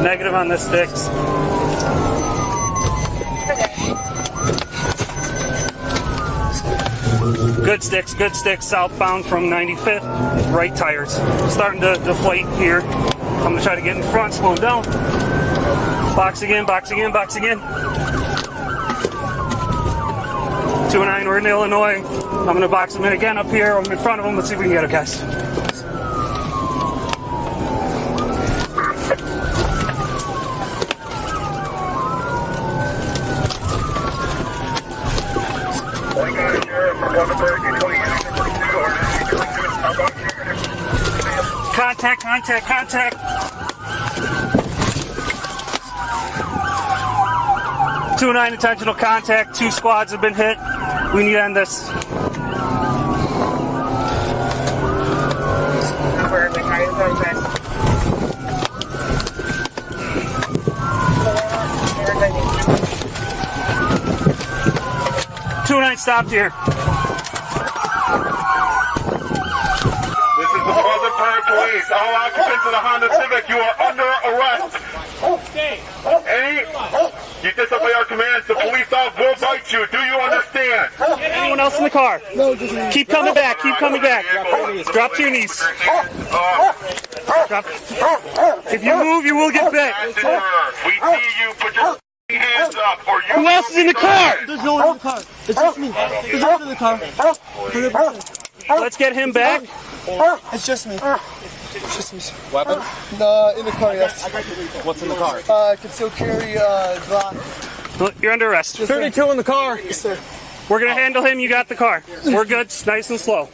Negative on the sticks. Good sticks, southbound from 95th, right tires. Starting to deflate here. I'm gonna try to get in front, slow him down. Box again. 209, we're in Illinois. I'm gonna box him in again up here. I'm in front of him, let's see if we can get it, guys. Contact. 209 intentional contact. 2 squads have been hit. We need to end this. Two-9 stopped here. This is the Rutherford Police. All occupants of the Honda Civic, you are under arrest. You disobey our commands, the police dog will bite you. Do you understand? Anyone else in the car? No, just me. Keep coming back. Drop to your knees. Drop. If you move, you will get bit. We see you. Put your hands up, or you. Who else is in the car? There's no one in the car. It's just me. There's no one in the car. Let's get him back. It's just me. Weapon? No, in the car, yes. What's in the car? Concealed carry, Glock. You're under arrest. 32 in the car. Yes, sir. We're going to handle him. You got the car. We're good. Nice and slow.